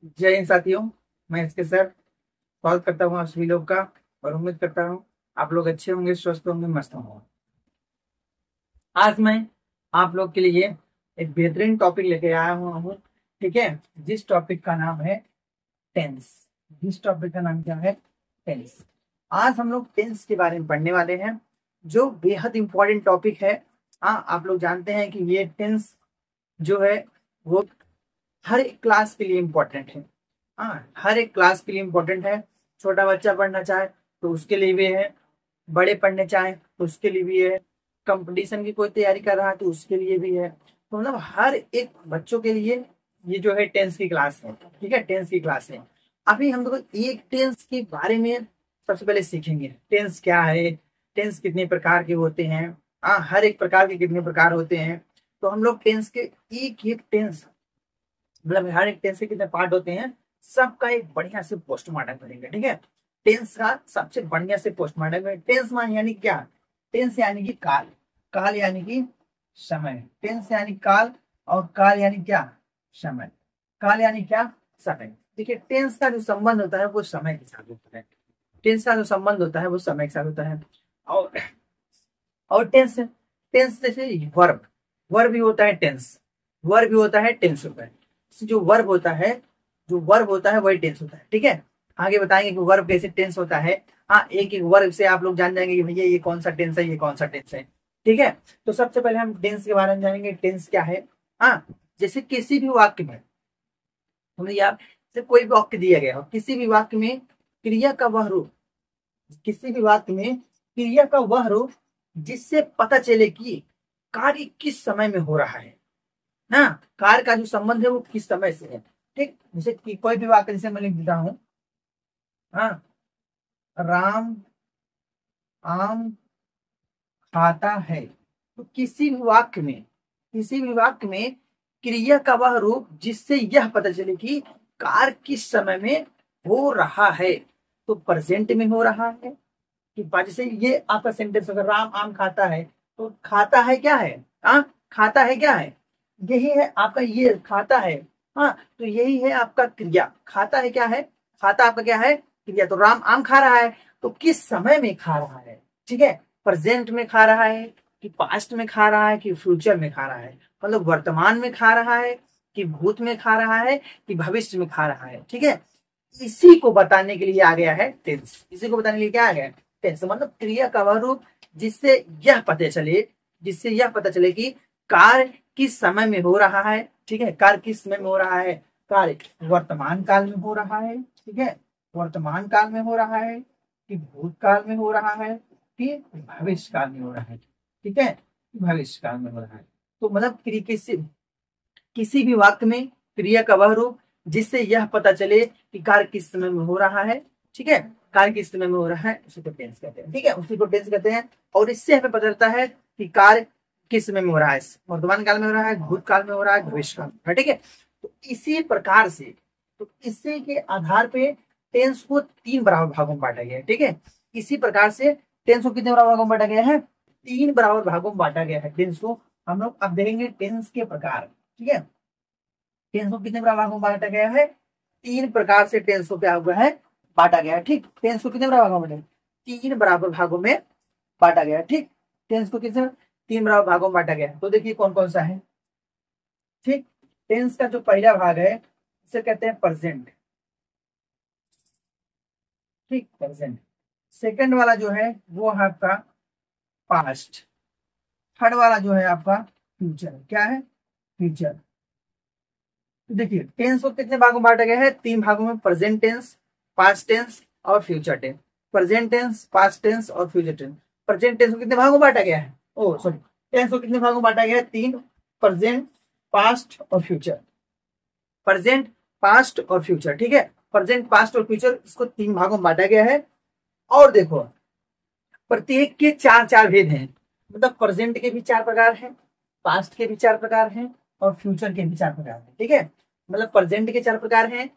जय हिंद साथियों। मैं इसके सर स्वागत करता हूँ आप सभी लोग का। और उम्मीद करता हूँ आप लोग अच्छे होंगे, स्वस्थ होंगे, मस्त होंगे। आज मैं आप लोग के लिए एक बेहतरीन टॉपिक लेके आया हूँ। ठीक है, जिस टॉपिक का नाम है टेंस। जिस टॉपिक का नाम क्या है? टेंस। आज हम लोग टेंस के बारे में पढ़ने वाले हैं, जो बेहद इंपॉर्टेंट टॉपिक है। हाँ, आप लोग जानते हैं कि ये टेंस जो है वो हर एक क्लास के लिए इम्पोर्टेंट है। हाँ, हर एक क्लास के लिए इम्पोर्टेंट है। छोटा बच्चा पढ़ना चाहे तो उसके लिए भी है, बड़े पढ़ने चाहे तो उसके लिए भी है, कंपटीशन की कोई तैयारी कर रहा है तो उसके लिए भी है। तो मतलब हर एक बच्चों के लिए ये जो है टेंस की क्लास है। ठीक है, टेंस की क्लास है। अभी हम लोग एक टेंस के बारे में सबसे पहले सीखेंगे। टेंस क्या है, टेंस कितने प्रकार के होते हैं। हाँ, हर एक प्रकार के कितने प्रकार होते हैं। तो हम लोग टेंस के एक एक टेंस, मतलब हर एक टेंस के कितने पार्ट होते हैं, सबका एक बढ़िया से पोस्टमार्टम करेंगे। ठीक है, टेंस का सबसे बढ़िया से पोस्टमार्टम है। टेंस मान यानी क्या? टेंस यानी कि काल। काल यानी कि समय। टेंस यानी काल, और काल यानी क्या? समय। काल यानी क्या? समय। देखिए, टेंस का जो संबंध होता है वो समय के साथ होता है। टेंस का जो संबंध होता है वो समय के साथ होता है। और टेंस, टेंस जैसे वर्ब, वर्ब भी होता है टेंस, वर्ब भी होता है टेंस होता है। जो वर्ब होता है, जो वर्ब होता है वही टेंस होता है। ठीक है, आगे बताएंगे कि वर्ब कैसे टेंस होता है। हाँ, एक एक वर्ब से आप लोग जान जाएंगे कि भैया ये कौन सा टेंस है, ये कौन सा टेंस है। ठीक है, तो सबसे पहले हम टेंस के बारे में जानेंगे। टेंस क्या है? हाँ, जैसे किसी भी वाक्य में, हमें आप से कोई भी वाक्य दिया गया हो, किसी भी वाक्य में क्रिया का वह रूप, किसी भी वाक्य में क्रिया का वह रूप जिससे पता चले कि कार्य किस समय में हो रहा है ना, कार्य का जो संबंध है वो किस समय से है। ठीक, जैसे कि कोई भी वाक्य, जैसे मैं लिख देता हूं, हाँ, राम आम खाता है। तो किसी भी वाक्य में, किसी भी वाक्य में क्रिया का वह रूप जिससे यह पता चले कि कार्य किस समय में हो रहा है। तो प्रेजेंट में हो रहा है कि जैसे ये आपका सेंटेंस, अगर राम आम खाता है, तो खाता है क्या है? हाँ, खाता है क्या है? यही है आपका, ये खाता है। हाँ, तो यही है आपका क्रिया। खाता है क्या है? खाता आपका क्या है? क्रिया। तो राम आम खा रहा है, तो किस समय में खा रहा है? ठीक है, प्रेजेंट में खा रहा है कि पास्ट में खा रहा है कि फ्यूचर में खा रहा है, मतलब वर्तमान में खा रहा है कि भूत में खा रहा है कि भविष्य में खा रहा है। ठीक है, इसी को बताने के लिए आ गया है टेंस। इसी को बताने के लिए क्या आ गया है? टेंस। मतलब क्रिया का वह रूप जिससे यह पता चले, जिससे यह पता चले कि कार्य किस समय में हो रहा है। ठीक है, कार्य किस समय में हो रहा है? कार्य वर्तमान काल में हो रहा है। ठीक है, वर्तमान काल में हो रहा है कि भूतकाल में हो रहा है कि भविष्य काल में हो रहा है। ठीक है, भविष्य काल में हो रहा है। तो मतलब किसी भी वाक्य में क्रिया का वह रूप जिससे यह पता चले कि कार्य किस समय में हो रहा है। ठीक है, कार्य किस समय में हो रहा है, उसी को टेंस कहते हैं। ठीक है, उसी को टेंस कहते हैं। और इससे हमें पता चलता है कि कार्य किस समय में हो रहा है, वर्तमान काल में हो रहा है, भूतकाल में हो रहा है, भविष्य काल में हो रहा है। ठीक है, तो इसी प्रकार से, तो इसी के आधार पे टेंस को तीन बराबर भागों में बांटा गया है। ठीक है, इसी प्रकार से टेंस को कितने बराबर भागों में बांटा गया है? तीन बराबर भागों में बांटा गया है टेंस को। हम लोग अब देखेंगे टेंस के प्रकार। ठीक है, टेंस को कितने बराबर भागों में बांटा गया है? तीन प्रकार से टेंस को क्या हुआ है? बांटा गया है। ठीक, टेंस को कितने बराबर भागों में? तीन बराबर भागों में बांटा गया है। ठीक, टेंस को कितने? तीन बराबर भागों में बांटा गया है। तो देखिए कौन कौन सा है। ठीक, टेंस का जो पहला भाग है इसे कहते हैं प्रेजेंट। ठीक, प्रेजेंट। सेकंड वाला जो है वो है आपका पास्ट। थर्ड वाला जो है आपका फ्यूचर। क्या है? फ्यूचर। तो देखिए टेंस को कितने भागों में बांटा गया है? तीन भागों में, प्रेजेंट टेंस, पास्ट टेंस और future tense. Present tense, past tense और फ्यूचर टेंस। प्रेजेंट टेंस को कितने भागों में बांटा गया है? ओ सॉरी, टेंस को कितने भागों में बांटा गया है? तीन, प्रेजेंट, पास्ट और फ्यूचर। प्रेजेंट, पास्ट और फ्यूचर। ठीक है, प्रेजेंट, पास्ट और फ्यूचर, इसको तीन भागों में बांटा गया है। और देखो, प्रत्येक के चार चार भेद हैं। मतलब प्रेजेंट के भी चार प्रकार हैं, पास्ट के भी चार प्रकार हैं और फ्यूचर के भी चार प्रकार हैं। ठीक है, मतलब प्रेजेंट के चार प्रकार हैं,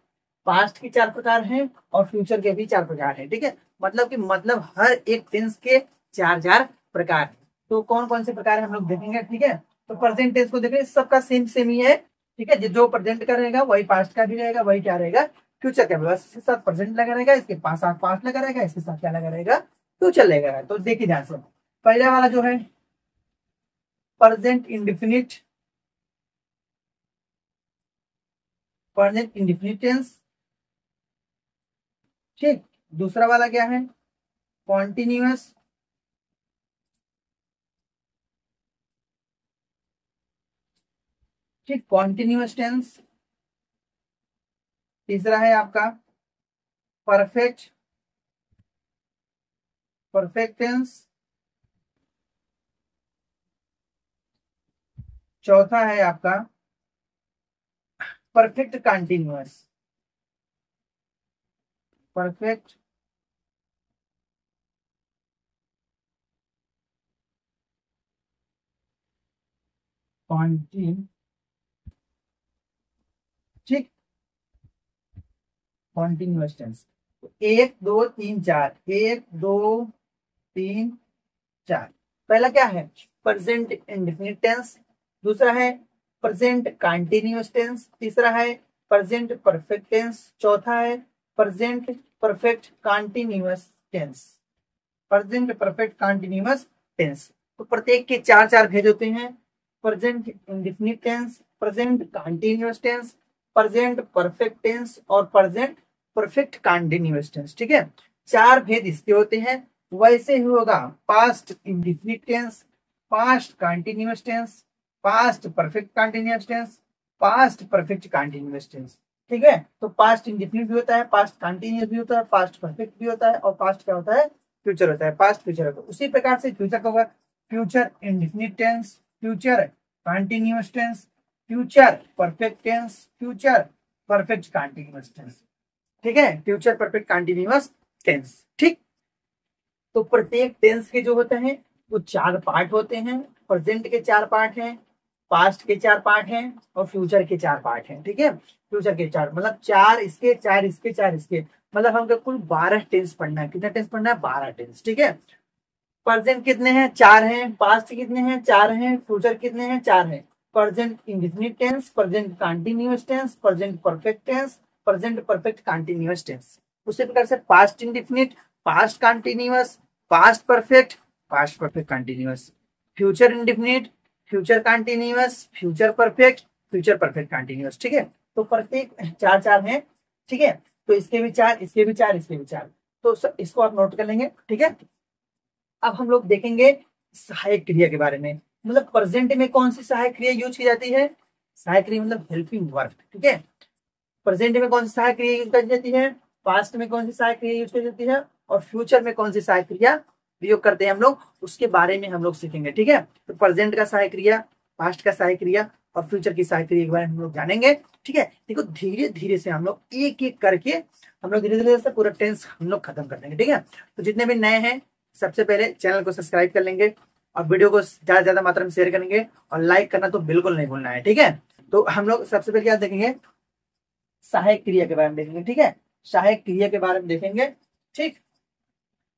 पास्ट के चार प्रकार हैं और फ्यूचर के भी चार प्रकार हैं। ठीक है, मतलब कि मतलब हर एक टेंस के चार चार प्रकार हैं। तो कौन कौन से प्रकार हम लोग देखेंगे। ठीक है, तो प्रेजेंट टेंस को देखें, सबका सेम सेम ही है। ठीक है, जो प्रेजेंट का रहेगा वही पास्ट का भी रहेगा, वही क्या रहेगा, फ्यूचर का भी। बस इसके साथ प्रेजेंट लगा रहेगा, इसके पास साथ पास्ट लगा रहेगा, इसके साथ क्या लगा रहेगा, फ्यूचर लगेगा। तो देखिए ध्यान से, पहले वाला जो है present indefinite, present indefinite tense. ठीक, दूसरा वाला क्या है, कॉन्टिन्यूअस, ठीक, कॉन्टिन्यूअस टेंस। तीसरा है आपका परफेक्ट, परफेक्ट टेंस। चौथा है आपका परफेक्ट कंटिन्यूअस, परफेक्ट कॉन्टिन्यू, ठीक, कॉन्टिन्यूअस टेंस। एक दो तीन चार, एक दो तीन चार। पहला क्या है, प्रेजेंट इंडेफिनिट टेंस। दूसरा है प्रेजेंट कंटिन्यूअस टेंस। तीसरा है प्रेजेंट परफेक्ट टेंस। चौथा है present perfect continuous tense, present perfect continuous tense. तो प्रत्येक के चार चार भेद होते हैं, present indefinite tense, present continuous tense, present perfect tense और प्रेजेंट परफेक्ट कंटिन्यूअस टेंस। ठीक है, चार भेद इसके होते हैं। वैसे ही होगा past indefinite tense, past continuous tense, past perfect continuous tense, past perfect continuous tense. ठीक है, तो पास्ट इंडेफिनिट भी होता है, पास्ट कंटिन्यूअस भी होता है, पास्ट परफेक्ट भी होता है और पास्ट क्या होता है, फ्यूचर होता है। पास्ट फ्यूचर होता है। उसी प्रकार से फ्यूचर का होगा future indefinite tense, future continuous tense, future perfect tense, future perfect continuous tense. ठीक है, फ्यूचर परफेक्ट कंटिन्यूअस टेंस। ठीक, तो प्रत्येक टेंस के जो होते हैं वो चार पार्ट होते हैं। प्रेजेंट के चार पार्ट हैं, पास्ट के चार पार्ट हैं और फ्यूचर के चार पार्ट हैं। ठीक है, फ्यूचर के चार मतलब चार इसके, चार इसके, चार इसके, मतलब हमको कुल 12 टेंस पढ़ना है। कितना टेंस पढ़ना है, 12 टेंस। ठीक है, प्रेजेंट कितने हैं, चार हैं। पास्ट कितने हैं, चार हैं। फ्यूचर कितने हैं, चार हैं। Present indefinite tense, present continuous tense, present perfect tense, present perfect continuous tense. उसी प्रकार से past indefinite, past continuous, past perfect, past perfect continuous, future indefinite, future continuous, future perfect, future perfect continuous. ठीक है, तो प्रत्येक चार चार हैं। ठीक है, तो इसके भी चार, इसके भी चार, इसके भी चार। तो इसको आप नोट कर लेंगे। ठीक है, अब हम लोग देखेंगे सहायक क्रिया के बारे में। मतलब प्रेजेंट में कौन सी सहायक क्रिया यूज की जाती है, सहायक क्रिया मतलब हेल्पिंग वर्ब। ठीक है, प्रेजेंट में कौन सी सहायक क्रिया यूज की जाती है, पास्ट में कौन सी सहायक क्रिया यूज की जाती है और फ्यूचर में कौन सी सहायक क्रिया प्रयोग करते हैं हम लोग, उसके बारे में हम लोग सीखेंगे। ठीक है, तो प्रेजेंट का सहायक क्रिया, पास्ट का सहायक क्रिया और फ्यूचर की सहायक क्रिया के बारे में हम लोग जानेंगे। ठीक है, देखो धीरे धीरे से हम लोग एक एक करके हम लोग धीरे धीरे से पूरा टेंस हम लोग खत्म कर देंगे। ठीक है, तो जितने भी नए हैं सबसे पहले चैनल को सब्सक्राइब कर लेंगे और वीडियो को ज्यादा ज्यादा मात्रा में शेयर करेंगे और लाइक करना तो बिल्कुल नहीं भूलना है। ठीक है, तो हम लोग सबसे पहले क्या देखेंगे, सहायक क्रिया के बारे में देखेंगे। ठीक है, सहायक क्रिया के बारे में देखेंगे। ठीक,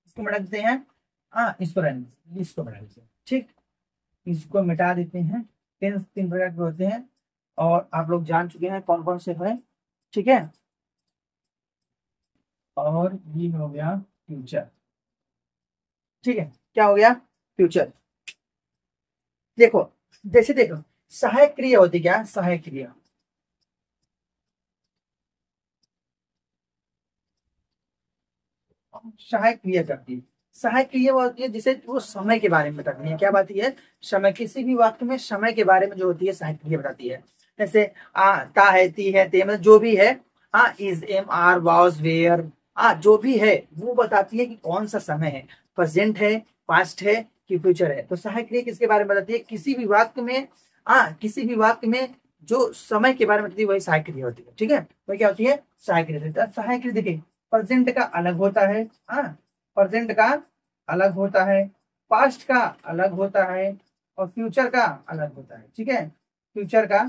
इसको मिटा देते हैं, हाँ इसको रहने, इसको मिटा देते हैं। ठीक, इसको मिटा देते हैं। टेंस तीन प्रकार के होते हैं और आप लोग जान चुके हैं कौन कौन से हैं। ठीक है, और ये हो गया फ्यूचर। ठीक है, क्या हो गया, फ्यूचर। देखो जैसे देखो सहायक क्रिया होती क्या, सहायक क्रिया सहायक क्रिया करती है। सहायक क्रिया वो होती है जिसे वो समय के बारे में बताती है। क्या बात है, समय, किसी भी वाक्य में समय के बारे में जो होती है सहायक क्रिया बताती है। जैसे आ ता है, ती है, ते, मतलब जो भी है, is, am, are, was, were, जो भी है वो बताती है कि कौन सा समय है, प्रेजेंट है, पास्ट है कि फ्यूचर है। तो सहायक क्रिया किसके बारे में बताती है, किसी भी वाक्य में, किसी भी वाक्य में जो समय के बारे में बताती है वही सहायक क्रिया होती है। ठीक है, वही क्या होती है, सहायक क्रिया। सहायक क्रिया देखिए, प्रेजेंट का अलग होता है, प्रेजेंट का अलग होता है, पास्ट का अलग होता है और फ्यूचर का अलग होता है। ठीक है, फ्यूचर का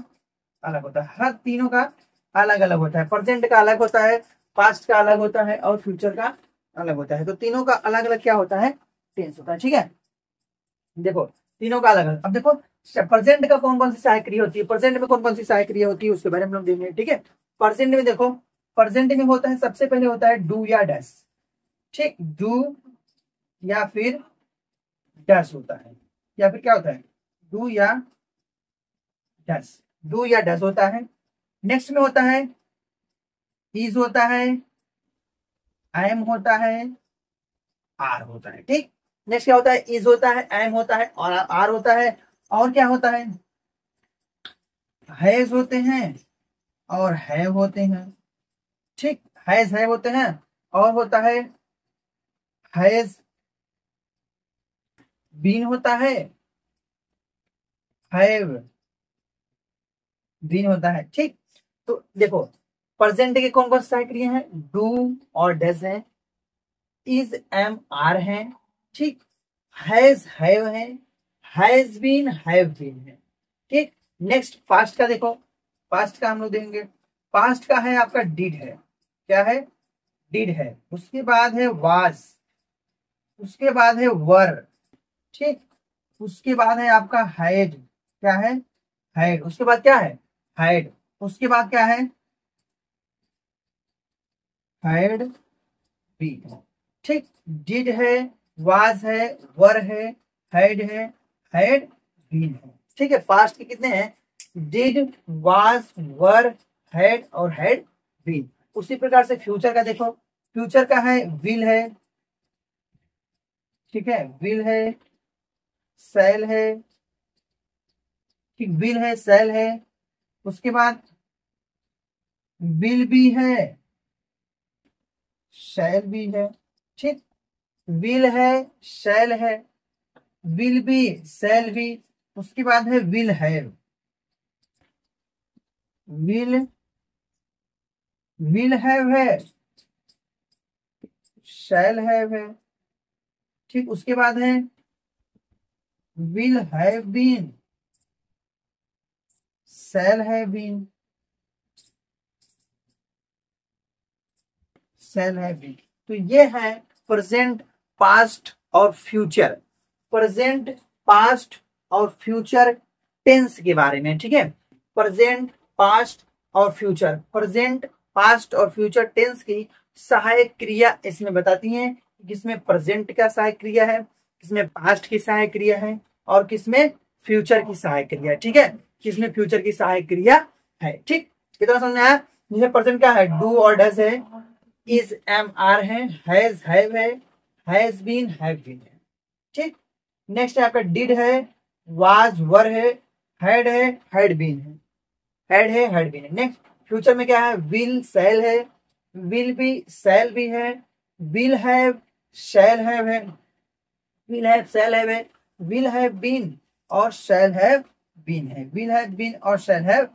अलग होता है, हर तीनों का अलग अलग होता है। प्रेजेंट का अलग होता है, पास्ट का अलग होता है और फ्यूचर का अलग होता है। तो तीनों का अलग अलग क्या होता है, टेंस होता है। ठीक है, देखो तीनों का अलग अलग। अब देखो प्रेजेंट का कौन कौन सी सहायक क्रिया होती है, प्रेजेंट में कौन कौन सी सहायक क्रिया होती है उसके बारे में हम लोग देखेंगे। ठीक है, प्रेजेंट में देखो, प्रेजेंट में होता है सबसे पहले होता है डू या डैश। ठीक, डू या फिर डैश होता है, या फिर क्या होता है, डू या डैश, डू या डैश होता है। नेक्स्ट में होता है इज होता है, एम होता है, आर होता है। ठीक, नेक्स्ट क्या होता है, इज होता है, एम होता है और आर होता है। और क्या होता है, हैज होते हैं और हैव होते हैं। ठीक, हैज हैव होते हैं और होता है हैज बीन होता है, हैव बीन होता है। ठीक, तो देखो प्रेजेंट के कौन कौन से सहायक क्रिया हैं, डू और डज है, इज एम आर है, ठीक, हैज हैव है, हैज बीन हैव बीन है। ठीक, नेक्स्ट पास्ट का देखो, पास्ट का हम लोग देखेंगे, पास्ट का है आपका डिड है, क्या है, डिड है, उसके बाद है वाज, उसके बाद है वर, ठीक, उसके बाद है आपका हैड, क्या है, हैड, उसके बाद क्या है, हैड, उसके बाद क्या है, हैड बीन। ठीक, डिड है, वाज है, वर है, हैड है, हैड बीन है। ठीक है, पास्ट के कितने हैं, डिड, वाज, वर, हैड और हैड बीन। उसी प्रकार से फ्यूचर का देखो, फ्यूचर का है विल है, ठीक है, विल है, सेल है, ठीक, विल है, सेल है, उसके बाद विल भी है, शैल भी है। ठीक, विल है, शैल है, विल बी, सेल भी, उसके बाद है will have, will will have है, शैल हैव है, ठीक, उसके बाद है will have been, shall have been, shall have been. तो ये है प्रेजेंट, पास्ट और फ्यूचर, प्रेजेंट, पास्ट और फ्यूचर टेंस के बारे में। ठीक है, प्रेजेंट, पास्ट और फ्यूचर, प्रेजेंट, पास्ट और फ्यूचर टेंस की सहायक क्रिया इसमें बताती हैं, किसमें प्रेजेंट का सहायक क्रिया है, किसमें पास्ट की सहायक क्रिया है और किसमें फ्यूचर की सहायक क्रिया है। ठीक है, किसमें फ्यूचर की सहायक क्रिया है। ठीक, कितना समझ में आया, जिसमें प्रेजेंट क्या है, डू और डज है, इज एम आर है, हैज हैव है, हैज बीन हैव बीन है। ठीक, नेक्स्ट है आपका डिड है, वाज वर है, है, हैड बीन है, हैड बीन है। नेक्स्ट फ्यूचर में क्या है, विल सेल है, विल बी सेल भी है, विल हैव शैल हैव है, विल हैव शैल हैव है, विल हैव बीन और शैल हैव बीन है, विल हैव बीन और शैल हैव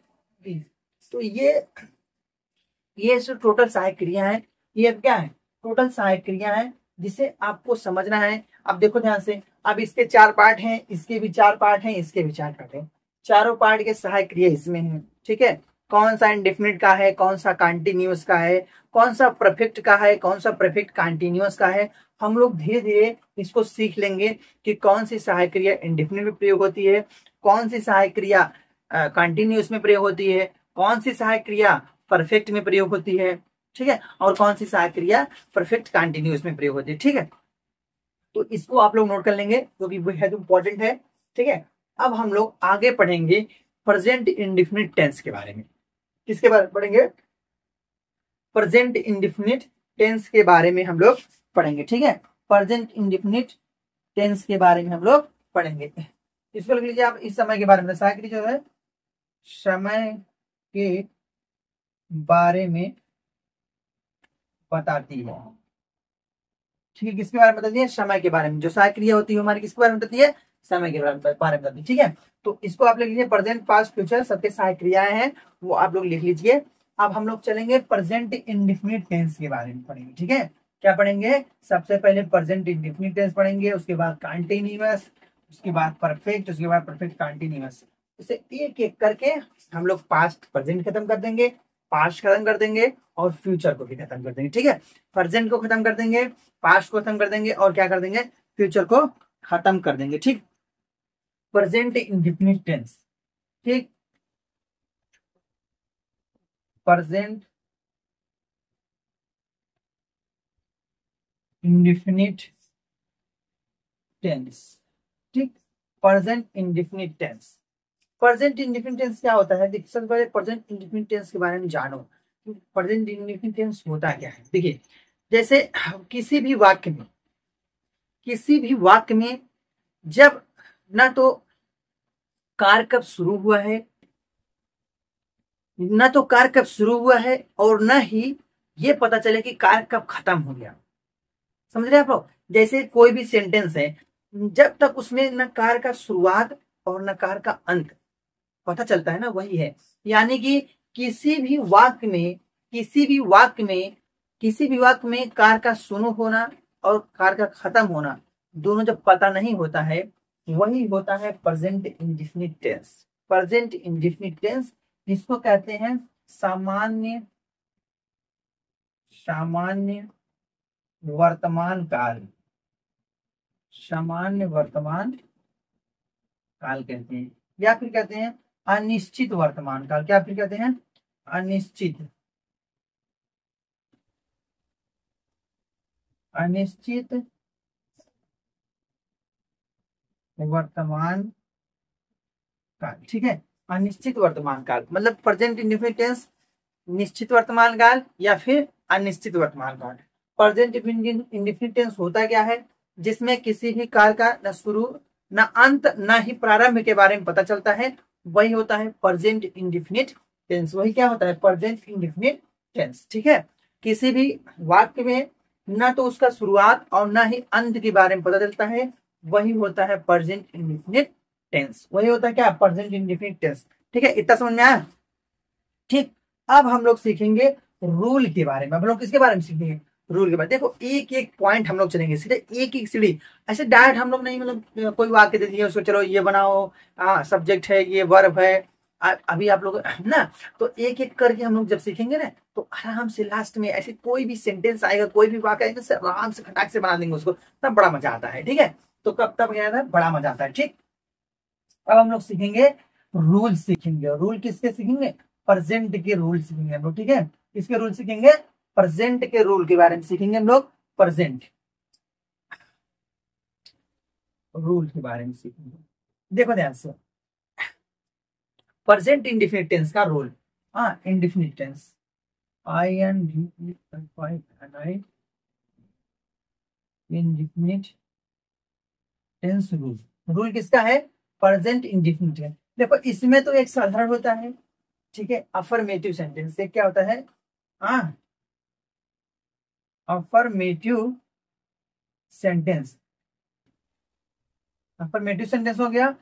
बीन। तो ये जो टोटल सहायक क्रिया है, ये क्या है, टोटल सहायक क्रिया है जिसे आपको समझना है। अब देखो ध्यान से, अब इसके 4 पार्ट हैं, इसके भी 4 पार्ट हैं, इसके भी 4 पार्ट हैं, चारों पार्ट के सहायक क्रिया इसमें है। ठीक है, कौन सा इंडेफिनिट का है, कौन सा कंटिन्यूअस का है, कौन सा परफेक्ट का है, कौन सा परफेक्ट कंटिन्यूअस का है, हम लोग धीरे धीरे इसको सीख लेंगे कि कौन सी सहायक क्रिया इंडेफिनिट में प्रयोग होती है, कौन सी सहायक क्रिया कंटिन्यूअस में प्रयोग होती है, कौन सी सहायक क्रिया परफेक्ट में प्रयोग होती है, ठीक है, और कौन सी सहायक क्रिया परफेक्ट कंटिन्यूअस में प्रयोग होती है। ठीक है, तो इसको आप लोग नोट कर लेंगे क्योंकि वो है इंपॉर्टेंट है। ठीक है, अब हम लोग आगे पढ़ेंगे प्रेजेंट इंडेफिनिट टेंस के बारे में। किसके बारे में पढ़ेंगे, प्रेजेंट इंडेफिनिट टेंस के बारे में हम लोग पढ़ेंगे। ठीक है, प्रेजेंट इंडेफिनिट टेंस के बारे में हम लोग पढ़ेंगे। इसको लिख लीजिए आप, इस समय के बारे में, सहायक क्रिया जो है समय के बारे में बताती है। ठीक है, किसके बारे में बताती है, समय के बारे में। जो सहायक क्रिया होती है हमारी किसके बारे में बताती है, समय के बारे में बताती है। ठीक है, तो इसको आप लिख लीजिए, प्रेजेंट, पास्ट, फ्यूचर सबके सहायक क्रियाएं हैं, वो आप लोग लिख लीजिए। अब हम लोग चलेंगे प्रेजेंट इंडेफिनिट टेंस के बारे में पढ़ेंगे। ठीक है, क्या पढ़ेंगे, सबसे पहले प्रेजेंट इंडेफिनिट टेंस पढ़ेंगे, उसके बाद कंटीन्यूअस, उसके बाद परफेक्ट, उसके बाद परफेक्ट कंटीन्यूअस। इसे एक एक करके हम लोग पास्ट प्रेजेंट खत्म कर देंगे, पास्ट खत्म कर देंगे और फ्यूचर को भी खत्म कर देंगे। ठीक है, प्रेजेंट को खत्म कर देंगे, पास्ट को खत्म कर देंगे और क्या कर देंगे, फ्यूचर को खत्म कर देंगे। ठीक, प्रेजेंट इंडेफिनिट टेंस, ठीक, प्रेजेंट इंडेफिनिट टेंस, ठीक, present indefinite tense. Present indefinite tense क्या होता है? देखिए सबसे पहले प्रेजेंट इंडेफिनिट टेंस के बारे में जानो। प्रेजेंट इंडेफिनिट टेंस होता क्या है? देखिए जैसे किसी भी वाक्य में, किसी भी वाक्य में जब ना तो कार्य कब शुरू हुआ है, ना तो कार्य कब शुरू हुआ है, और ना ही ये पता चले कि कार्य कब खत्म हो गया। समझ रहे हैं आप लोग? जैसे कोई भी सेंटेंस है, जब तक उसमें न कार्य का शुरुआत और न कार्य का अंत पता चलता है ना, वही है। यानी कि किसी भी वाक्य में, किसी भी वाक्य में, किसी भी वाक्य में कार्य का शुरू होना और कार्य का खत्म होना दोनों जब पता नहीं होता है, वही होता है present indefinite tense. Present indefinite tense जिसको कहते हैं सामान्य, सामान्य वर्तमान काल, सामान्य वर्तमान काल कहते हैं, या फिर कहते हैं अनिश्चित वर्तमान काल। क्या फिर कहते हैं? अनिश्चित, अनिश्चित वर्तमान काल, ठीक है। अनिश्चित वर्तमान काल मतलब प्रेजेंट इंडेफिनिट टेंस निश्चित वर्तमान काल या फिर अनिश्चित वर्तमान काल। प्रेजेंट इंडेफिनिट टेंस होता क्या है? जिसमें किसी भी काल का न शुरू न अंत न ही प्रारंभ के बारे में पता चलता है, वही होता है प्रेजेंट इंडेफिनिट टेंस। वही क्या होता है? प्रेजेंट इंडेफिनिट टेंस, ठीक है। किसी भी वाक्य में न तो उसका शुरुआत और न ही अंत के बारे में पता चलता है, वही होता है प्रेजेंट इंडेफिनिट टेंस। वही होता है क्या? प्रेजेंट इंडेफिनिट टेंस, ठीक है। इतना समझ में आया? ठीक। अब हम लोग सीखेंगे रूल के बारे में। हम लोग किसके बारे में सीखेंगे? रूल के बारे में। देखो एक एक पॉइंट हम लोग चलेंगे, सीधे एक एक सीढ़ी, ऐसे डायरेक्ट हम लोग नहीं, मतलब कोई वाक्य दे दिए उसको चलो ये बनाओ, सब्जेक्ट है, ये वर्ब है, अभी आप लोग ना, तो एक एक करके हम लोग जब सीखेंगे ना, तो आराम से लास्ट में ऐसे कोई भी सेंटेंस आएगा, कोई भी वाक्य आएगा, आराम से फटाक से बना देंगे उसको, तब बड़ा मजा आता है, ठीक है। तो कब तब गया था, बड़ा मजा आता है, ठीक। अब हम लोग सीखेंगे रूल, सीखेंगे रूल। किसके सीखेंगे? प्रेजेंट के रूल सीखेंगे हम लोग, ठीक है। किसके रूल सीखेंगे? प्रेजेंट के रूल के बारे में सीखेंगे हम लोग, प्रेजेंट रूल के बारे में सीखेंगे। देखो ध्यान से, प्रेजेंट इंडेफिनिट टेंस का रूल, हाँ indefinite tense, INDEFINIT indefinite tense rule. Rule किसका है? Present indefinite tense. देखो इसमें तो एक साधारण होता है, ठीक है, अफर्मेटिव सेंटेंस से क्या होता है? हाँ, अफर्मेटिव सेंटेंस, अफर्मेटिव सेंटेंस हो गया।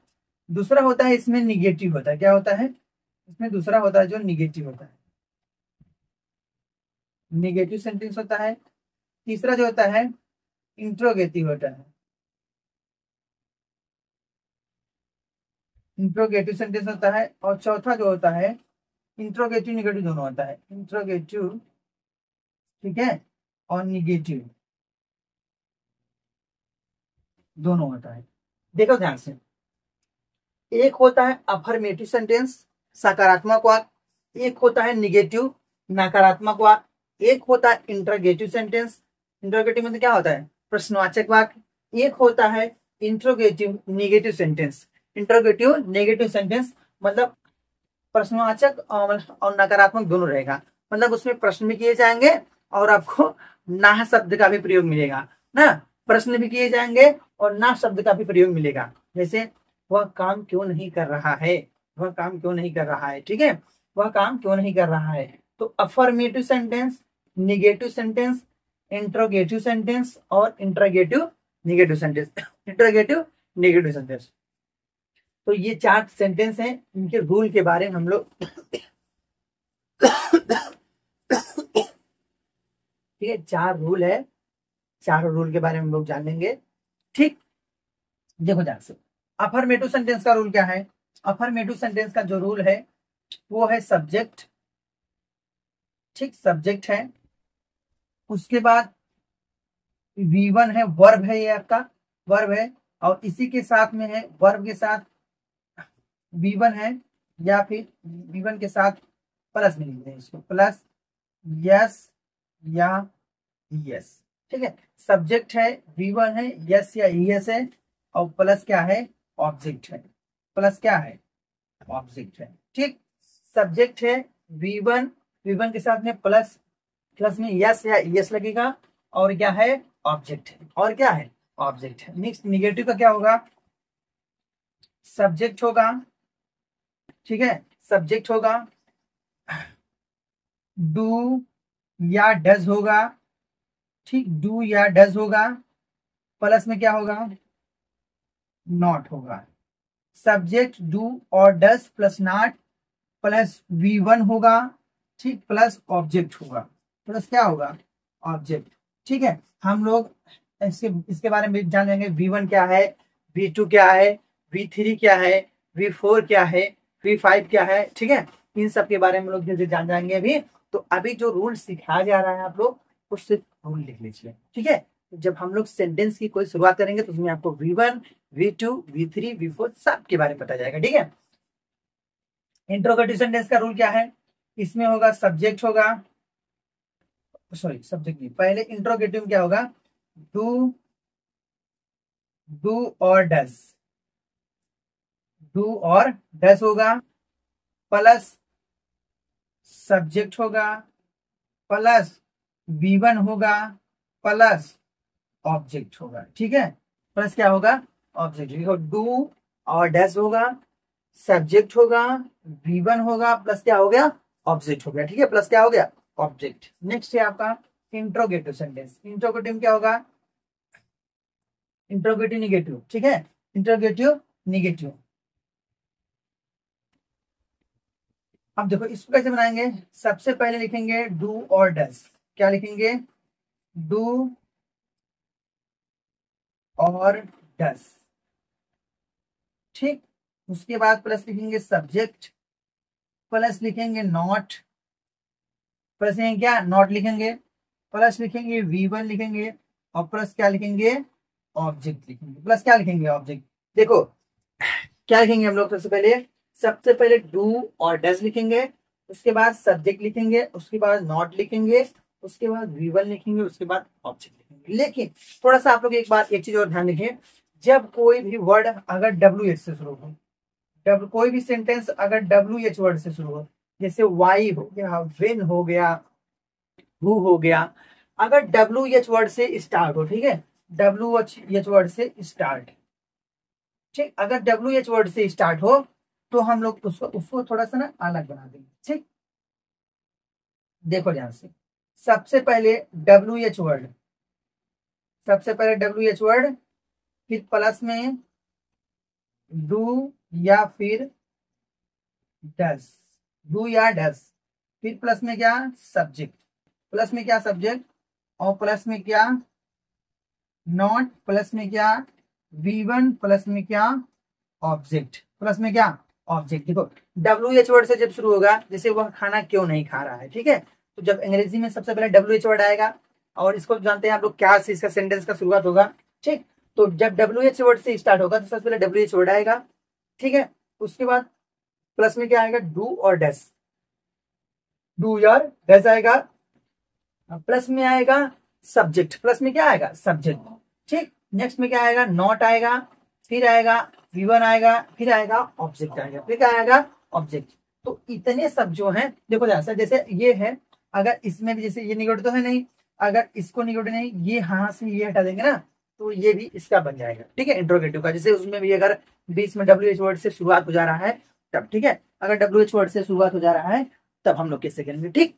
दूसरा होता है इसमें निगेटिव होता है। क्या होता है इसमें? दूसरा होता है जो निगेटिव होता है, निगेटिव सेंटेंस होता है। तीसरा जो होता है इंट्रोगेटिव होता है, इंट्रोगेटिव सेंटेंस होता है। और चौथा जो होता है इंट्रोगेटिव निगेटिव दोनों होता है, इंट्रोगेटिव, ठीक है, और निगेटिव दोनों होता है। देखो ध्यान से, एक होता है अफर्मेटिव सेंटेंस, सकारात्मक वाक्य, एक होता है निगेटिव, नकारात्मक वाक्य, एक होता है इंट्रोगेटिव सेंटेंस, इंट्रोगेटिव मतलब क्या होता है? प्रश्नवाचक वाक्य। एक होता है interrogative negative sentence, interrogative negative sentence मतलब प्रश्नवाचक और नकारात्मक दोनों रहेगा, मतलब उसमें प्रश्न भी किए जाएंगे और आपको ना शब्द का भी प्रयोग मिलेगा ना, प्रश्न भी किए जाएंगे और ना शब्द का भी प्रयोग मिलेगा। जैसे वह काम क्यों नहीं कर रहा है, वह काम क्यों नहीं कर रहा है, ठीक है, वह काम क्यों नहीं कर रहा है। तो affirmative sentence, negative sentence, interrogative sentence और interrogative negative sentence, interrogative negative sentence. तो ये चार सेंटेंस हैं, इनके रूल के बारे में हम लोग ठीक है, चार रूल है, चारों रूल के बारे में हम लोग जान लेंगे, ठीक। देखो ध्यान से, अफर्मेटिव सेंटेंस का रूल क्या है? अफर्मेटिव सेंटेंस का जो रूल है वो है सब्जेक्ट, ठीक, सब्जेक्ट है। उसके बाद V1 है, वर्ब है, ये आपका वर्ब है, और इसी के साथ में है, वर्ब के साथ V1 है, या फिर V1 के साथ प्लस में लिखते हैं इसको, प्लस यस या यस। ठीक है, सब्जेक्ट है V1 है, यस या यस है, और प्लस क्या है, ऑब्जेक्ट है। प्लस क्या है, ऑब्जेक्ट है। ठीक, सब्जेक्ट है V1, V1 के साथ में प्लस, प्लस में यस या यस लगेगा, और क्या है, ऑब्जेक्ट है। और क्या है, ऑब्जेक्ट है। नेक्स्ट निगेटिव का क्या होगा, सब्जेक्ट होगा, ठीक है, सब्जेक्ट होगा, डू या डज होगा, ठीक, डू या डज होगा, प्लस में क्या होगा, नॉट होगा। सब्जेक्ट डू और does plus not, plus V1 होगा, ठीक, प्लस ऑब्जेक्ट होगा, प्लस क्या होगा, ऑब्जेक्ट। ठीक है, हम लोग इसके बारे में जान लेंगे, V1 क्या है, V2 क्या है, V3 क्या है, V4 क्या है, V5 क्या है। ठीक है, इन सब के बारे में लोग जल्दी जान जाएंगे अभी। तो अभी जो रूल सिखाया जा रहा है आप लोग उस सिर्फ रूल लिख लीजिए। ठीक है, जब हम लोग सेंटेंस की कोई शुरुआत करेंगे तो उसमें आपको V1, V2, V3, V4 सब के बारे में पता जाएगा। ठीक है, इंट्रोगेटिव सेंटेंस का रूल क्या है, इसमें होगा सब्जेक्ट होगा, सॉरी सब्जेक्ट नहीं, पहले इंट्रोगेटिव क्या होगा, डू, डू और डज, डू और डज होगा, प्लस सब्जेक्ट होगा, प्लस V1 होगा, प्लस ऑब्जेक्ट होगा। ठीक है, प्लस क्या होगा, ऑब्जेक्ट। देखो डू और डज होगा, सब्जेक्ट होगा, V1 होगा, प्लस क्या हो गया, ऑब्जेक्ट हो गया। ठीक है, प्लस क्या हो गया, ऑब्जेक्ट। नेक्स्ट है आपका इंट्रोगेटिव सेंटेंस। इंट्रोगेटिव क्या होगा, इंट्रोगेटिव निगेटिव। ठीक है, इंट्रोगेटिव निगेटिव। अब देखो इसको कैसे बनाएंगे, सबसे पहले लिखेंगे डू और डज। क्या लिखेंगे, डू और डज। ठीक, उसके बाद प्लस लिखेंगे सब्जेक्ट, प्लस लिखेंगे नॉट, प्लस लिखेंगे क्या, नॉट लिखेंगे, प्लस लिखेंगे V1 लिखेंगे, और प्लस क्या लिखेंगे, ऑब्जेक्ट लिखेंगे। प्लस क्या लिखेंगे, ऑब्जेक्ट। देखो क्या लिखेंगे हम लोग, सबसे पहले डू और डज लिखेंगे, उसके बाद सब्जेक्ट लिखेंगे, उसके बाद नॉट लिखेंगे, उसके बाद V1 लिखेंगे, उसके बाद ऑब्जेक्ट लिखेंगे। लेकिन थोड़ा सा आप लोग एक चीज और ध्यान रखिए, जब कोई भी वर्ड अगर WH से शुरू हो, कोई भी सेंटेंस अगर WH वर्ड से शुरू हो, जैसे वाई हो गया, वेन हो गया, हु हो गया, अगर WH वर्ड से स्टार्ट हो, ठीक है, WH वर्ड से स्टार्ट, ठीक, अगर WH वर्ड से स्टार्ट हो तो हम लोग उसको थोड़ा सा ना अलग बना देंगे। ठीक, देखो ध्यान से, सबसे पहले WH वर्ड, सबसे पहले WH वर्ड, फिर प्लस में डू या फिर डज, डू या डज, फिर प्लस में क्या, सब्जेक्ट, प्लस में क्या, सब्जेक्ट, और प्लस में क्या, नॉट, प्लस में क्या, V1, प्लस में क्या, ऑब्जेक्ट, प्लस में क्या, ऑब्जेक्ट। देखो WH वर्ड से जब शुरू होगा, जैसे वह खाना क्यों नहीं खा रहा है, ठीक है, तो जब अंग्रेजी में सबसे पहले WH वर्ड आएगा, और इसको जानते हैं आप लोग क्या से इसका सेंटेंस का शुरुआत होगा। ठीक, तो जब WH वर्ड से स्टार्ट होगा तो सबसे पहले WH वर्ड आएगा, ठीक है, उसके बाद प्लस में क्या आएगा, डू और डज, डू या डज आएगा, प्लस में आएगा सब्जेक्ट, प्लस में क्या आएगा, सब्जेक्ट। ठीक, नेक्स्ट में क्या आएगा, नॉट आएगा, फिर आएगा V1 आएगा, फिर आएगा ऑब्जेक्ट आएगा, फिर क्या आएगा, ऑब्जेक्ट। तो इतने सब जो हैं, देखो जैसे ये है, अगर इसमें भी जैसे ये निगेटिव तो है नहीं, अगर इसको निगेटिव नहीं, ये हां से ये हटा देंगे ना, तो ये भी इसका बन जाएगा। ठीक है, इंट्रोगेटिव का, जैसे उसमें भी अगर बीच में WH वर्ड से शुरुआत हो जा रहा है तब, ठीक है, अगर WH वर्ड से शुरुआत हो जा रहा है तब हम लोग कैसे करेंगे। ठीक,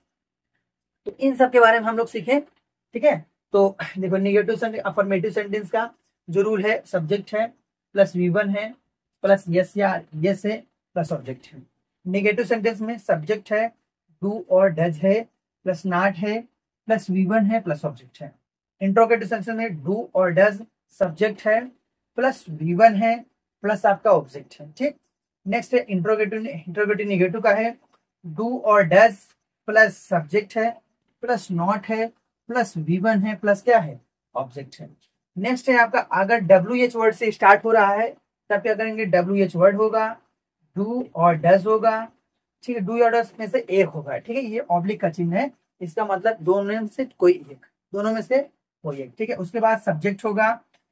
तो इन सब के बारे में हम लोग सीखे। ठीक है, तो देखो निगेटिव सेंटेंस, अफर्मेटिव सेंटेंस का जो रूल है, सब्जेक्ट है, प्लस V1 है, प्लस यस या यस है, प्लस ऑब्जेक्ट है। नेगेटिव सेंटेंस में सब्जेक्ट है, डू और डज है, प्लस नॉट है, प्लस V1 है, प्लस ऑब्जेक्ट है। इंट्रोगेटिव सेंटेंस में डू और डज सब्जेक्ट है, प्लस V1 है, प्लस आपका ऑब्जेक्ट है। ठीक, नेक्स्ट है इंट्रोगेटिव, इंट्रोगेटिव निगेटिव का है, डू और डज प्लस सब्जेक्ट है, प्लस नॉट है, प्लस V1 है, प्लस क्या है, ऑब्जेक्ट है। नेक्स्ट है आपका, अगर WH वर्ड से स्टार्ट हो रहा है तब क्या करेंगे, WH वर्ड होगा, डू और डज होगा, ठीक है, डू या डज में से एक होगा, ठीक है, ये ऑब्लिक का चिन्ह है, इसका मतलब दोनों में से कोई एक, दोनों में से कोई एक, ठीक है। उसके बाद सब्जेक्ट होगा,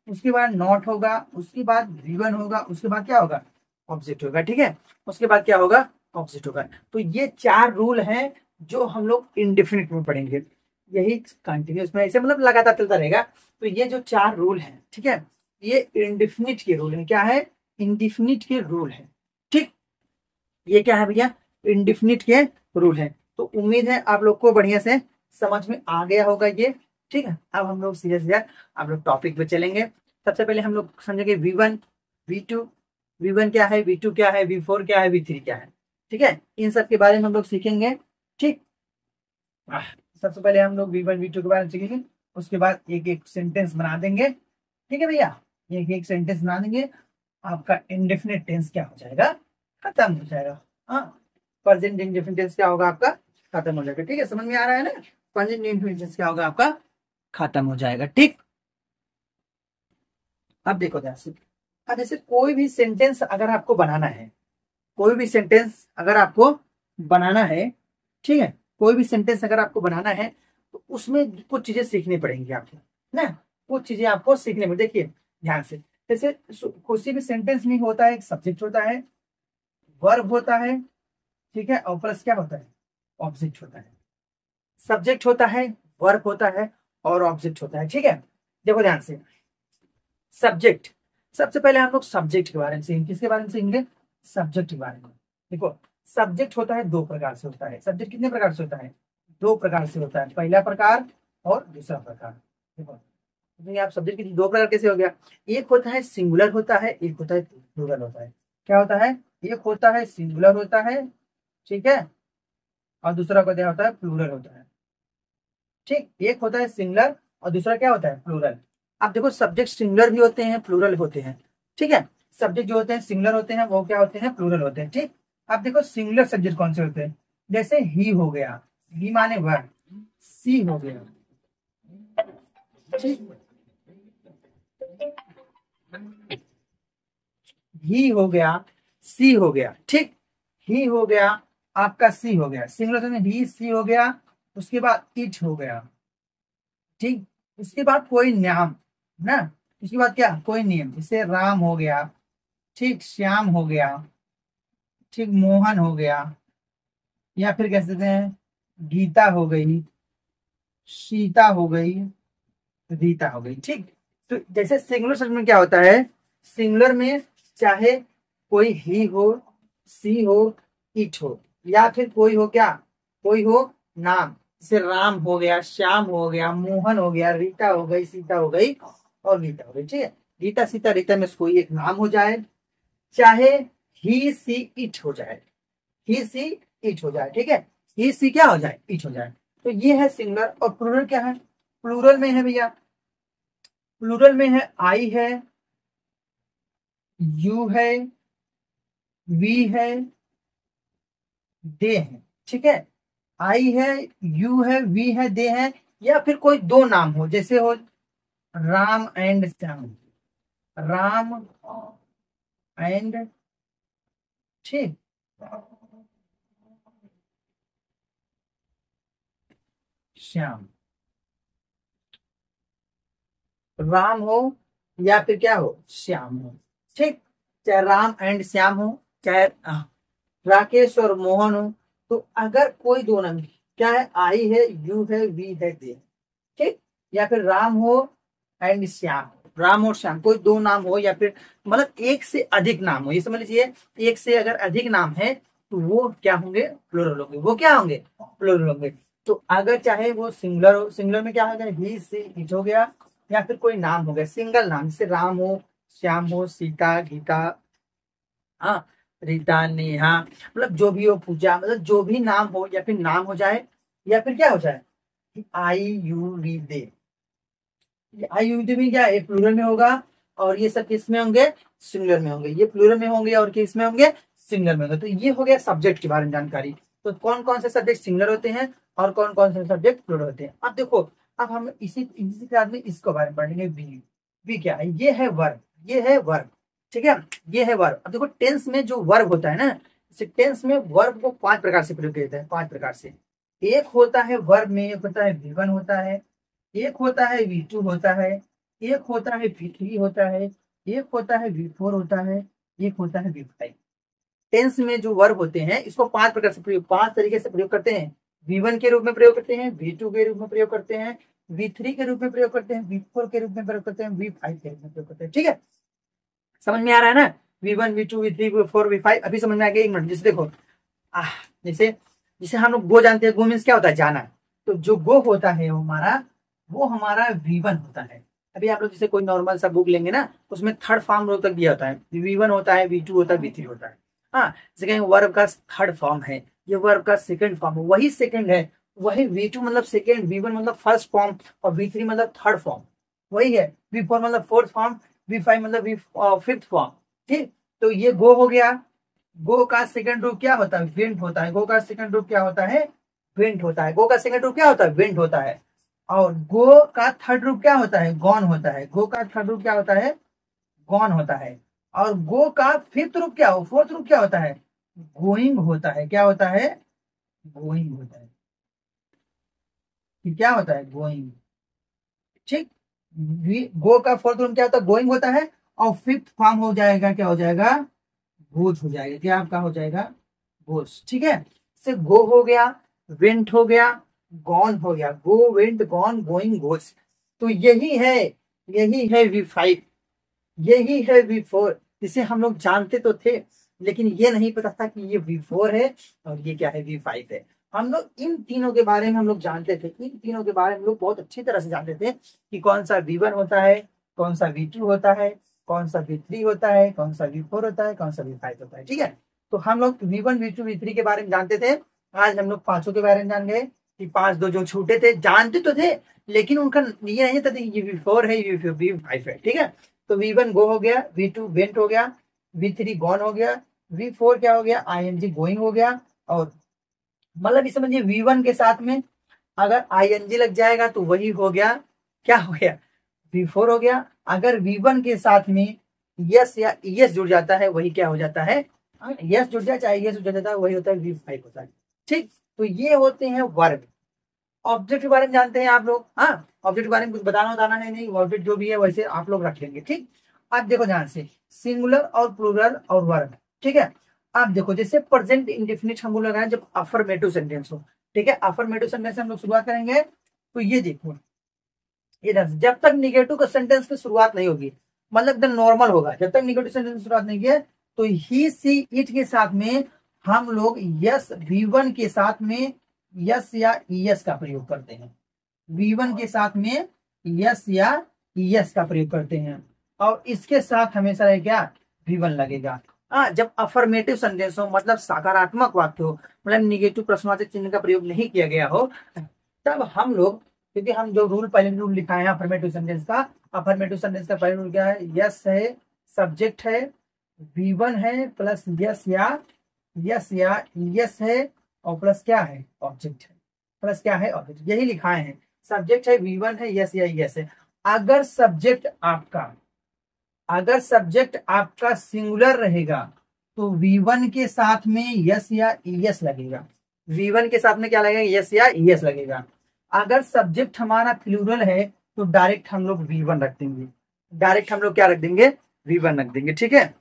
उसके बाद नॉट होगा, उसके बाद गिवन होगा, उसके बाद क्या होगा, ऑब्जेक्ट होगा, ठीक है, उसके बाद क्या होगा, ऑब्जेक्ट होगा। तो ये 4 रूल हैं जो हम लोग इंडेफिनिट में पढ़ेंगे, यही कंटिन्यूस में ऐसे मतलब लगातार चलता रहेगा। तो ये जो 4 रूल हैं, ठीक है, ये इंडेफिनिट के रूल है, क्या है, इंडेफिनिट के रूल है, ठीक, ये क्या है भैया, इंडेफिनिट के रूल है। तो उम्मीद है आप लोग को बढ़िया से समझ में आ गया होगा ये, ठीक है। अब हम लोग सीधे सीधे आप लोग टॉपिक पे चलेंगे। सबसे पहले हम लोग समझेंगे V1 V2, V1 क्या है, V2 क्या है, V4 क्या है, V3 क्या है, ठीक है, इन सब के बारे में हम लोग सीखेंगे, ठीक। सबसे पहले हम लोग V1 V2 के बारे में सीखेंगे, उसके बाद एक एक सेंटेंस बना देंगे, ठीक है भैया, एक एक सेंटेंस बना देंगे, आपका इंडेफिनिट टेंस क्या हो जाएगा, खत्म हो जाएगा। हाँ, प्रेजेंट इंडेफिनिट टेंस क्या होगा आपका, खत्म हो जाएगा, ठीक है, समझ में आ रहा है ना, प्रेजेंट इंडेफिनिट टेंस क्या होगा आपका, खत्म हो जाएगा, ठीक। अब देखो ध्यान से, अब जैसे कोई भी सेंटेंस अगर आपको बनाना है, कोई भी सेंटेंस अगर आपको बनाना है, ठीक है, कोई भी सेंटेंस अगर आपको बनाना है तो उसमें कुछ चीजें सीखनी पड़ेंगी आपको ना, कुछ चीजें आपको सीखने में, देखिए ध्यान से, जैसे किसी भी सेंटेंस में होता है, एक सब्जेक्ट होता है, वर्ब होता है, ठीक है, और प्लस क्या होता है, ऑब्जेक्ट होता है, सब्जेक्ट होता है, वर्ब होता है और ऑब्जेक्ट होता है, ठीक है। देखो ध्यान से, सब्जेक्ट, सबसे पहले हम लोग सब्जेक्ट के बारे में सीखेंगे, किसके बारे में सीखेंगे, सब्जेक्ट के बारे में। देखो सब्जेक्ट होता है 2 प्रकार से होता है, सब्जेक्ट कितने प्रकार से होता है, 2 प्रकार से होता है, पहला प्रकार और दूसरा प्रकार। देखो तो आप सब्जेक्ट की 2 प्रकार कैसे हो गया, एक होता है सिंगुलर होता है, एक होता है प्लूरल होता है, क्या होता है, एक होता है सिंगुलर होता है, ठीक है, और दूसरा क्या होता है, प्लूरल होता है, ठीक, एक होता है सिंगुलर और दूसरा क्या होता है, प्लूरल। अब देखो सब्जेक्ट सिंगुलर भी होते हैं, प्लूरल होते हैं, ठीक है, सब्जेक्ट जो होते हैं सिंगुलर होते हैं, वो क्या होते हैं, प्लूरल होते हैं, ठीक। अब देखो सिंगुलर सब्जेक्ट कौन से होते हैं, जैसे ही हो गया, ही माने वह, सी हो गया, ठीक, ही हो गया, सी हो गया, ठीक, ही हो गया आपका, सी हो गया, सिंगुलर में ही सी हो गया, उसके बाद इट हो गया, ठीक, उसके बाद कोई नाम ना, उसके बाद क्या, कोई नियम, जैसे राम हो गया, ठीक, श्याम हो गया, ठीक, मोहन हो गया, या फिर कह सकते हैं गीता हो गई, सीता हो गई, रीता हो गई, ठीक। तो जैसे सिंगुलर शब्द में क्या होता है, सिंगुलर में चाहे कोई ही हो, सी हो, इट हो, या फिर कोई हो क्या, कोई हो नाम, जैसे राम हो गया, श्याम हो गया, मोहन हो गया, रीता हो गई, सीता हो गई और गीता हो गई, ठीक है, गीता सीता रीता में से कोई एक नाम हो जाए, चाहे ही सी इट हो जाए, ही सी इट हो जाए, ठीक है, ही सी क्या हो जाए, इट हो जाए। तो ये है सिंगुलर। और प्लूरल क्या है, प्लूरल में है भैया, प्लूरल में है आई है, यू है, वी है, दे है, ठीक है, आई है, यू है, वी है, दे है, या फिर कोई 2 नाम हो, जैसे हो राम एंड श्याम, राम एंड, ठीक, श्याम, राम हो या फिर क्या हो, श्याम हो, ठीक, चाहे राम एंड श्याम हो, चाहे राकेश और मोहन हो, तो अगर कोई 2 नाम, क्या है, आई है, यू है, वी है, दे, ठीक, या फिर राम हो एंड श्याम, राम और श्याम, कोई 2 नाम हो, या फिर मतलब एक से अधिक नाम हो, ये समझ लीजिए, एक से अगर अधिक नाम है तो वो क्या होंगे, प्लूरल होंगे, वो क्या होंगे, प्लूरल होंगे। तो अगर चाहे वो सिंगुलर हो, सिंगुलर में क्या हो गया, ही से इट हो गया, या फिर कोई नाम हो गया सिंगल नाम, जैसे राम हो, श्याम हो, सीता, गीता, हाँ, रीता, नेहा, मतलब जो भी हो, पूजा, मतलब जो भी नाम हो, या फिर नाम हो जाए, या फिर क्या हो जाए, I you we they, I you we क्या है, प्लूरल में होगा, और ये सब किस में होंगे, सिंगुलर में होंगे, ये प्लूरल में होंगे और किस में होंगे, सिंगुलर में होंगे। तो ये हो गया सब्जेक्ट के बारे में जानकारी। तो कौन कौन से सब्जेक्ट सिंगुलर होते हैं और कौन कौन से सब्जेक्ट प्लूरल होते हैं। अब देखो, अब हम इसी इसी क्लास में इसको बारे में पढ़ेंगे, वी, वी क्या है, ये है वर्ब, ये है वर्ब, ठीक है, ये है वर्ब। अब देखो टेंस में जो वर्ब होता है ना, जैसे टेंस में वर्ब को 5 प्रकार से प्रयोग किया जाता है, 5 प्रकार से। एक होता है वर्ब में, एक होता है V1 होता है, एक होता है V2 होता है, एक होता है V3 होता है, एक होता है V4 होता है, एक होता है V5। टेंस में जो वर्ब होते हैं इसको 5 प्रकार से प्रयोग, 5 तरीके से प्रयोग करते हैं। V1 के रूप में प्रयोग करते हैं, V2 के रूप में प्रयोग करते हैं, V3 के रूप में प्रयोग करते हैं, V4 के रूप में प्रयोग करते हैं, V5 के रूप में प्रयोग करते हैं। ठीक है, समझ में आ रहा है ना? V1 V2 V3 V4 V5 अभी समझ में आ गया। एक मिनट, जैसे देखो जैसे जैसे हम लोग गो जानते हैं, गो मीन्स क्या होता है? जाना। तो जो गो होता है वो हमारा V1 होता है। अभी आप लोग जैसे कोई नॉर्मल सा बुक लेंगे ना, उसमें थर्ड फॉर्म तक दिया होता है, V1 होता है, V2 होता है, V3 होता है। हाँ, जैसे कहेंगे वर्ब का थर्ड फॉर्म है, ये वर्ब का सेकंड फॉर्म है, वही सेकंड है, वही V2 मतलब सेकंड, V1 मतलब फर्स्ट फॉर्म और V3 मतलब थर्ड फॉर्म वही है, V4 मतलब फोर्थ फॉर्म, V5 मतलब फिफ्थ फॉर्म। ठीक, तो ये गो हो गया। गो का सेकंड रूप क्या होता है? वेंट होता है। गो का सेकंड रूप क्या होता है? वेंट होता है। गो का सेकंड रूप क्या होता है? वेंट होता है। और गो का थर्ड रूप क्या होता है? गॉन होता है। गो का थर्ड रूप क्या होता है? गॉन होता है। और गो का फिफ्थ रूप क्या हो, फोर्थ रूप क्या होता है? गोइंग होता है। क्या होता है? गोइंग होता है। क्या होता है? गोइंग। ठीक, गो का फोर्थ रूप क्या होता है? गोइंग होता है। और फिफ्थ फॉर्म हो जाएगा, क्या हो जाएगा? गोज हो जाएगा। क्या आपका हो जाएगा? गोज। ठीक है, से गो हो गया, वेंट हो गया, गॉन हो गया। Go went gone going goes. तो यही है V5, यही है V4। जिसे हम लोग जानते तो थे, लेकिन ये नहीं पता था कि ये V4 है और ये क्या है? V5 है। हम लोग इन तीनों के बारे में हम लोग जानते थे, इन तीनों के बारे में हम लोग बहुत अच्छी तरह से जानते थे कि कौन सा V1 होता है, कौन सा V2 होता है, कौन सा V3 होता है, कौन सा V4 होता है, कौन सा V5 होता है। ठीक है, तो हम लोग V1 V2 V3 के बारे में जानते थे। आज हम लोग पांचों के बारे में जान गए कि 5 दो जो छूटे थे, जानते तो थे लेकिन उनका ये नहीं था कि ये V4 है, ये V5 है। ठीक है, तो V1 गो हो गया, V2 वेंट हो गया, V3 गॉन हो गया, V4 क्या हो गया? ING गोइंग हो गया। और मतलब ये समझिए V1 के साथ में अगर ING लग जाएगा तो वही हो गया, क्या हो गया? V4 हो गया। अगर V1 के साथ में यस या ES जुड़ जाता है वही क्या हो जाता है? यस जुड़ जाए चाहे ES जुड़ जाता है वही होता है V5 होता है। ठीक, तो ये होते हैं वर्ब। ऑब्जेक्ट के बारे में जानते हैं आप लोग। हाँ, ऑब्जेक्ट के बारे में कुछ बताना है नहीं, ऑब्जेक्ट जो भी है वैसे आप लोग रख लेंगे। ठीक, अब देखो ध्यान से, सिंगुलर और प्लूरल और वर्ब। ठीक है, अब देखो जैसे प्रेजेंट इंडेफिनिट हम लोग लगाए जब अफर्मेटिव सेंटेंस हो। ठीक है, अफर्मेटिव सेंटेंस से हम लोग शुरुआत करेंगे। तो ये देखो, इधर जब तक निगेटिव का सेंटेंस की शुरुआत नहीं होगी, मतलब एकदम नॉर्मल होगा, जब तक निगेटिव सेंटेंस की शुरुआत नहीं की है, तो ही सी इट के साथ में हम लोग यस V1 के साथ में यस या ES का प्रयोग करते हैं। V1 के साथ में यस या ES का प्रयोग करते हैं और इसके साथ हमेशा रहे क्या? V1 लगेगा। हाँ, जब अफर्मेटिव सेंटेंस हो, मतलब सकारात्मक वाक्य हो, मतलब निगेटिव प्रश्नवाचक चिन्ह का प्रयोग नहीं किया गया हो, तब हम लोग, क्योंकि हम जो रूल पहले रूल लिखा है अफर्मेटिव सेंटेंस का, अफर्मेटिव सेंटेंस का पहले रूल क्या है? यस है, सब्जेक्ट है, V1 है प्लस यस या ES है और प्लस क्या है? ऑब्जेक्ट है। प्लस क्या है? ऑब्जेक्ट। यही लिखाए हैं, सब्जेक्ट है, V1 है, यस या ES है। अगर सब्जेक्ट आपका सिंगुलर रहेगा तो V1 के साथ में यस या ES लगेगा। V1 के साथ में क्या लगेगा? यस या ES लगेगा। अगर सब्जेक्ट हमारा प्लूरल है तो डायरेक्ट हम लोग V1 रख देंगे। डायरेक्ट हम लोग क्या रख देंगे? V1 रख देंगे। ठीक है,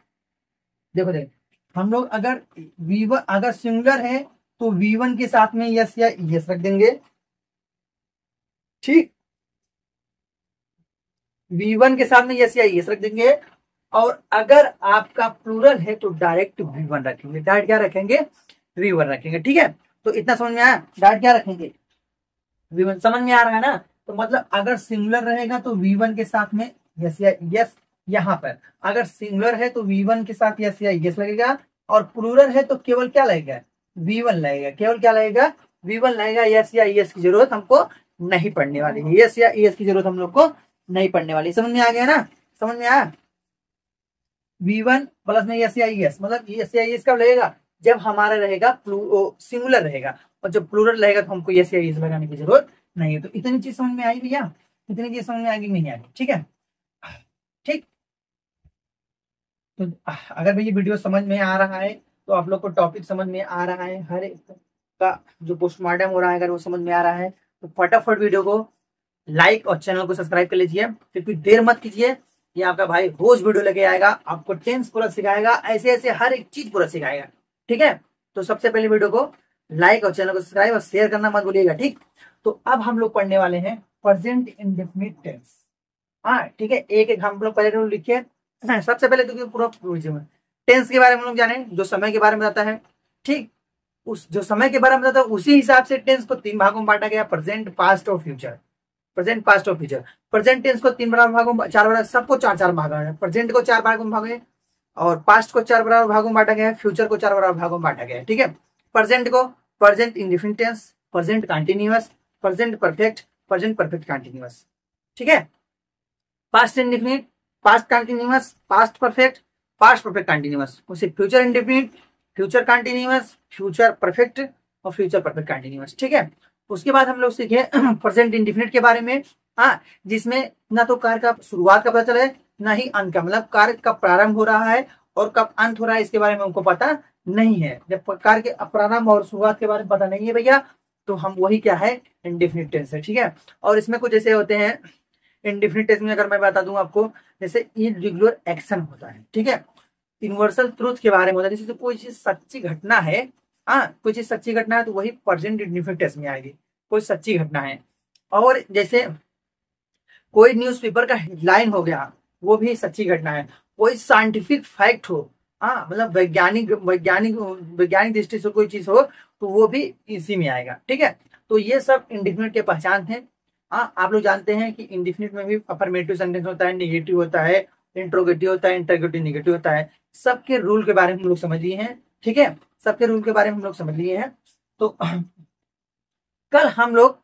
देखो हम लोग अगर V1 अगर सिंगुलर है तो V1 के साथ में यस या ES रख देंगे। ठीक, V1 के साथ में यस या ES रख देंगे। और अगर आपका प्लूरल है तो डायरेक्ट V1 रखेंगे। डायरेक्ट क्या रखेंगे? V1 रखेंगे। ठीक है, तो इतना समझ में आया? डायरेक्ट क्या रखेंगे? V1। समझ में आ रहा है ना? तो मतलब अगर सिंगुलर रहेगा तो V1 के साथ में यस या ES। यहाँ पर अगर सिंगुलर है तो V1 के साथ यस या ES लगेगा और प्लूरल है तो केवल क्या लगेगा? V1 लगेगा। केवल क्या लगेगा? V1 लगेगा। यस या ES की जरूरत हमको नहीं पड़ने वाली है। यस या ES की जरूरत हम लोग को नहीं पड़ने वाली। समझ में आ गया ना? समझ में आया? V1 प्लस में यस या ES, मतलब यस या ES कब लगेगा? जब हमारा रहेगा सिंगुलर रहेगा, और जब प्लूरल रहेगा तो हमको यस या ES लगाने की जरूरत नहीं है। तो इतनी चीज समझ में आई भैया? इतनी चीज समझ में आएगी नहीं आएगी? ठीक है, ठीक। तो अगर भाई ये वीडियो समझ में आ रहा है तो आप लोग को टॉपिक समझ में आ रहा है, हर एक का जो पोस्टमार्टम हो रहा है अगर वो समझ में आ रहा है तो फटाफट वीडियो को लाइक और चैनल को सब्सक्राइब कर लीजिए, क्योंकि देर मत कीजिए। ये आपका भाई रोज वीडियो लेके आएगा, आपको टेंस पूरा सिखाएगा, ऐसे ऐसे हर एक चीज पूरा सिखाएगा। ठीक है, तो सबसे पहले वीडियो को लाइक और चैनल को सब्सक्राइब और शेयर करना मत भूलिएगा। ठीक, तो अब हम लोग पढ़ने वाले हैं प्रेजेंट इंडेफिनिट टेंस। हाँ ठीक है, एक एक हम लोग पहले लिखिए। सबसे पहले तो पूरा टेंस के बारे में हम लोग जाने, जो समय के बारे में बताता है। ठीक, उस जो समय के बारे में बताता है उसी हिसाब से टेंस को 3 भागों में बांटा गया, प्रेजेंट, पास्ट और फ्यूचर। प्रेजेंट, पास्ट और फ्यूचर। प्रेजेंट टेंस को 3 बराबर भागों में, 4 बराबर, सबको 4 भाग है। प्रेजेंट को 4 भागों में भागे और पास्ट को 4 बराबर भागों में बांटा गया है, फ्यूचर को 4 बराबर भागों में बांटा गया है। ठीक है, प्रेजेंट को present indefinite tense, present continuous, present perfect, present perfect continuous. ठीक है, past indefinite, past continuous, past perfect, past perfect continuous. उसे future indefinite, future continuous, future perfect और फ्यूचर परफेक्ट कंटिन्यूअस। ठीक है, उसके बाद हम लोग सीखे प्रेजेंट इंडेफिनिट के बारे में। हाँ, जिसमें ना तो कार्य का शुरुआत का पता चले ना ही अंत का, मतलब कार्य कब प्रारंभ हो रहा है और कब अंत हो रहा है इसके बारे में हमको पता नहीं है। जब कार्य के प्रारंभ और शुरुआत के बारे में पता नहीं है भैया, तो हम वही क्या है, इंडेफिनिट टेंस है। ठीक है, और इसमें कुछ ऐसे होते हैं इंडेफिनिट टेंस में, अगर मैं बता दूं आपको, जैसे इर्रेगुलर एक्शन होता है। ठीक है, यूनिवर्सल ट्रूथ के बारे में होता है, जैसे कोई चीज सच्ची घटना है। हाँ, कोई चीज सच्ची घटना है तो वही प्रेजेंट इंडेफिनिट टेंस में आएगी, कोई सच्ची घटना है। और जैसे कोई न्यूज़पेपर का हेडलाइन हो गया, वो भी सच्ची घटना है। कोई साइंटिफिक फैक्ट हो, हाँ मतलब वैज्ञानिक वैज्ञानिक वैज्ञानिक दृष्टि से कोई चीज हो, तो वो भी इसी में आएगा। ठीक है, तो ये सब इंडेफिनिट के पहचान है। हाँ, आप लोग जानते हैं कि इंडेफिनिट में भी अफर्मेटिव सेंटेंस होता है, नेगेटिव होता है, इंट्रोगेटिव होता है, इंटरगेटिव नेगेटिव होता है। सबके रूल के बारे में हम लोग समझ लिए हैं। ठीक है, सबके रूल के बारे में हम लोग समझ लिए हैं। तो कल हम लोग,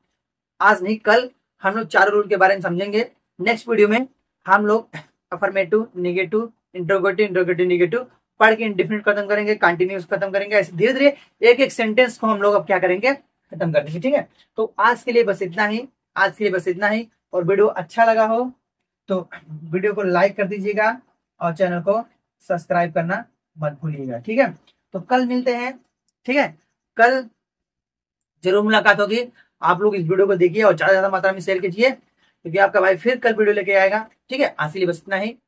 आज नहीं कल हम लोग 4 रूल के बारे में समझेंगे। नेक्स्ट वीडियो में हम लोग affirmative, negative, interrogative, interrogative, negative पढ़ के इंडेफिनिट खत्म करेंगे, कंटिन्यूअस खत्म करेंगे। ऐसे धीरे धीरे एक एक सेंटेंस को हम लोग अब क्या करेंगे, खत्म कर देंगे। ठीक है, तो आज के लिए बस इतना ही, आज के लिए बस इतना ही। और वीडियो अच्छा लगा हो तो वीडियो को लाइक कर दीजिएगा और चैनल को सब्सक्राइब करना मत भूलिएगा। ठीक है, तो कल मिलते हैं। ठीक है, कल जरूर मुलाकात होगी। आप लोग इस वीडियो को देखिए और ज्यादा से ज्यादा मात्रा में शेयर कीजिए, क्योंकि आपका भाई फिर कल वीडियो लेके आएगा। ठीक है, आज के लिए बस इतना ही।